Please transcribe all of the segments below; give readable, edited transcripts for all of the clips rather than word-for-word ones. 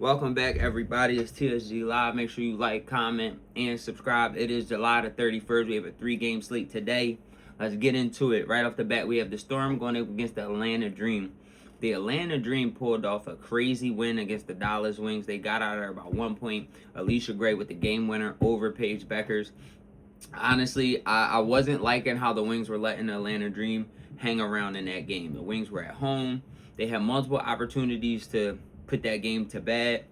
Welcome back, everybody. It's TSG Live. Make sure you like, comment, and subscribe. It is July the 31st. We have a 3-game slate today. Let's get into it. Right off the bat, we have the Storm going up against the Atlanta Dream. The Atlanta Dream pulled off a crazy win against the Dallas Wings. They got out of there about 1 point. Alicia Gray with the game winner over Paige Beckers. Honestly, I wasn't liking how the Wings were letting the Atlanta Dream hang around in that game. The Wings were at home. They had multiple opportunities to put that game to bed,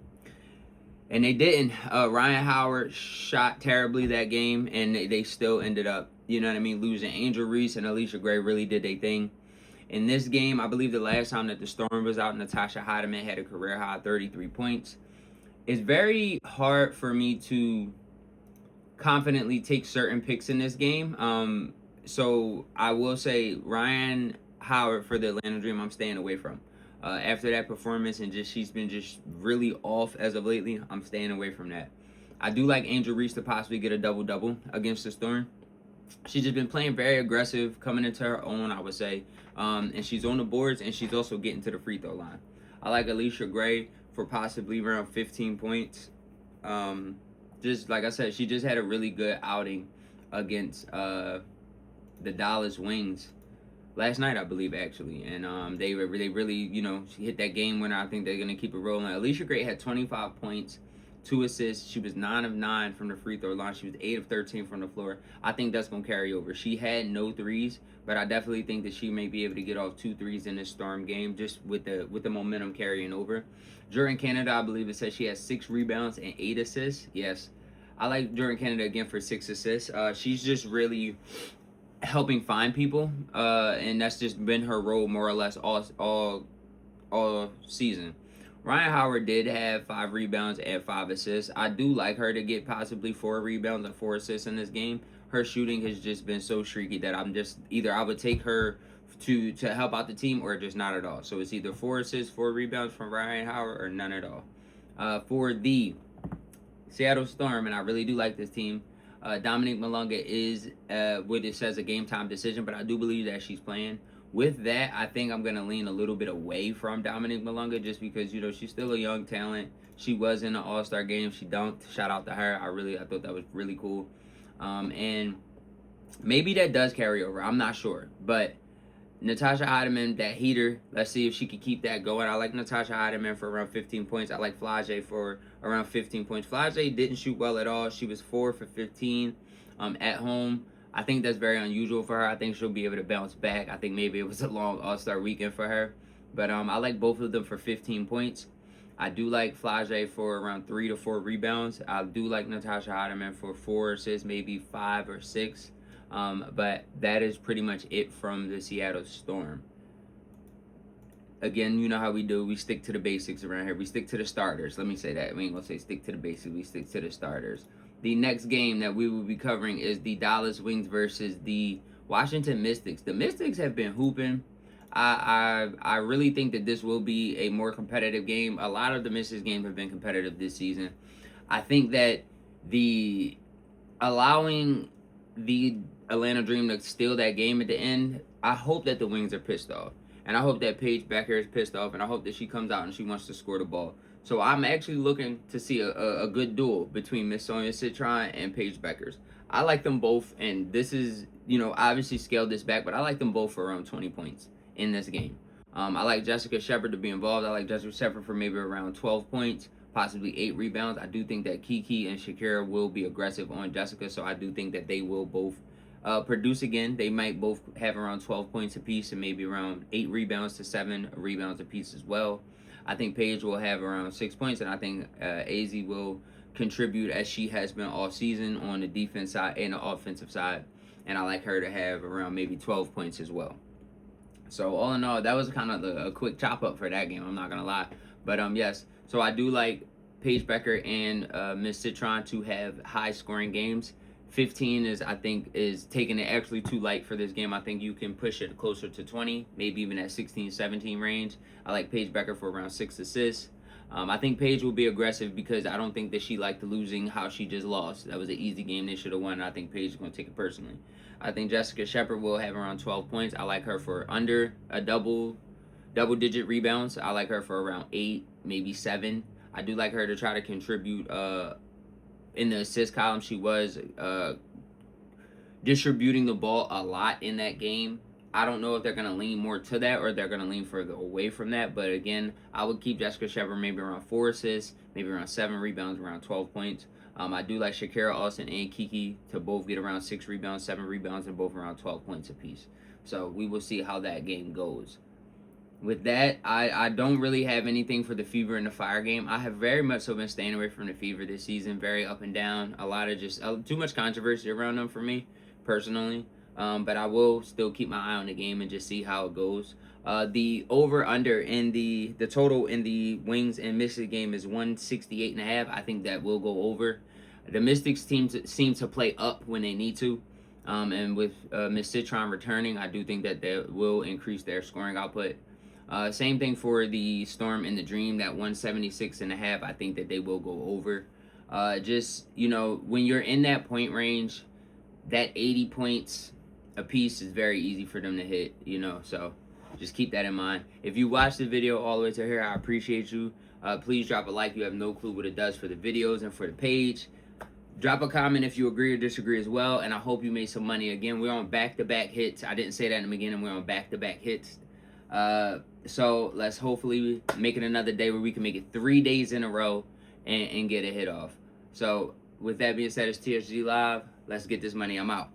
and they didn't. Ryan Howard shot terribly that game, and they still ended up, losing. Angel Reese and Alicia Gray really did their thing. In this game, I believe the last time that the Storm was out, Natasha Heidemann had a career high 33 points. It's very hard for me to confidently take certain picks in this game. So I will say Ryan Howard for the Atlanta Dream, I'm staying away from. After that performance and she's been just really off as of lately, I'm staying away from that. I do like Angel Reese to possibly get a double-double against the Storm. She's just been playing very aggressive, coming into her own, I would say. And she's on the boards, and she's also getting to the free throw line. I like Alicia Gray for possibly around 15 points. Just like I said, she just had a really good outing against the Dallas Wings last night, I believe, actually. And they really, she hit that game winner. I think they're going to keep it rolling. Alicia Gray had 25 points, 2 assists. She was 9 of 9 from the free throw line. She was 8 of 13 from the floor. I think that's going to carry over. She had no threes, but I definitely think that she may be able to get off 2 threes in this Storm game, just with the momentum carrying over. Jordan Canada, I believe it says she has 6 rebounds and 8 assists. Yes, I like Jordan Canada again for 6 assists. She's just really helping find people, and that's just been her role more or less all season. Ryan Howard did have 5 rebounds and 5 assists. I do like her to get possibly 4 rebounds and 4 assists in this game. Her shooting has just been so streaky that I'm just either I would take her to help out the team or just not at all. So it's either 4 assists, 4 rebounds from Ryan Howard or none at all. For the Seattle Storm, and I really do like this team. Dominique Malunga is what it says a game time decision, but I do believe that she's playing. With that, I think I'm going to lean a little bit away from Dominique Malunga just because, she's still a young talent. She was in the All-Star game. She dunked. Shout out to her. I thought that was really cool. And maybe that does carry over. I'm not sure. But Natasha Heidemann, that heater, let's see if she can keep that going. I like Natasha Heidemann for around 15 points. I like Flage for around 15 points. Flage didn't shoot well at all. She was 4 for 15 at home. I think that's very unusual for her. I think she'll be able to bounce back. I think maybe it was a long All-Star weekend for her. But I like both of them for 15 points. I do like Flage for around 3 to 4 rebounds. I do like Natasha Heidemann for 4 assists, maybe 5 or 6. But that is pretty much it from the Seattle Storm. Again, you know how we do. We stick to the basics around here. We stick to the starters. Let me say that. We ain't going to say stick to the basics. We stick to the starters. The next game that we will be covering is the Dallas Wings versus the Washington Mystics. The Mystics have been hooping. I really think that this will be a more competitive game. A lot of the Mystics games have been competitive this season. I think that allowing the Atlanta Dream to steal that game at the end, I hope that the Wings are pissed off. And I hope that Paige Becker is pissed off, and I hope that she comes out and she wants to score the ball. So I'm actually looking to see a good duel between Miss Sonia Citron and Paige Beckers. I like them both, and this is, obviously scaled this back, but I like them both for around 20 points in this game. I like Jessica Shepard to be involved. I like Jessica Shepard for maybe around 12 points, possibly 8 rebounds. I do think that Kiki and Shakira will be aggressive on Jessica, so I do think that they will both produce again. They might both have around 12 points apiece and maybe around 8 rebounds to 7 rebounds apiece as well. I think Paige will have around 6 points, and I think AZ will contribute as she has been all season on the defense side and the offensive side. And I like her to have around maybe 12 points as well. So all in all, that was kind of a quick chop up for that game. I'm not going to lie. But yes, so I do like Paige Becker and Miss Citron to have high scoring games. 15 is taking it actually too light for this game. I think you can push it closer to 20, maybe even at 16, 17 range. I like Paige Becker for around 6 assists. I think Paige will be aggressive because I don't think that she liked losing how she just lost. That was an easy game they should have won, and I think Paige is going to take it personally. I think Jessica Shepard will have around 12 points. I like her for under a double-digit rebounds. I like her for around 8, maybe 7. I do like her to try to contribute in the assist column. She was distributing the ball a lot in that game. I don't know if they're going to lean more to that or they're going to lean further away from that. But again, I would keep Jessica Shepard maybe around 4 assists, maybe around 7 rebounds, around 12 points. I do like Shakira Austin and Kiki to both get around 6 rebounds, 7 rebounds, and both around 12 points apiece. So we will see how that game goes. With that, I don't really have anything for the Fever and the Fire game. I have very much so been staying away from the Fever this season. Very up and down. A lot of just too much controversy around them for me, personally. But I will still keep my eye on the game and just see how it goes. The over-under in the total in the Wings and Mystics game is 168.5. I think that will go over. The Mystics seem to play up when they need to. And with Miss Citron returning, I do think that they will increase their scoring output. Same thing for the Storm and the Dream, that 176.5. I think that they will go over. Just, when you're in that point range, that 80 points a piece is very easy for them to hit, so just keep that in mind. If you watched the video all the way to here, I appreciate you. Please drop a like. You have no clue what it does for the videos and for the page. Drop a comment if you agree or disagree as well, and I hope you made some money. Again, we're on back-to-back hits. I didn't say that in the beginning. We're on back-to-back hits. So let's hopefully make it another day where we can make it 3 days in a row and get a hit off. So with that being said, it's TSG Live. Let's get this money. I'm out.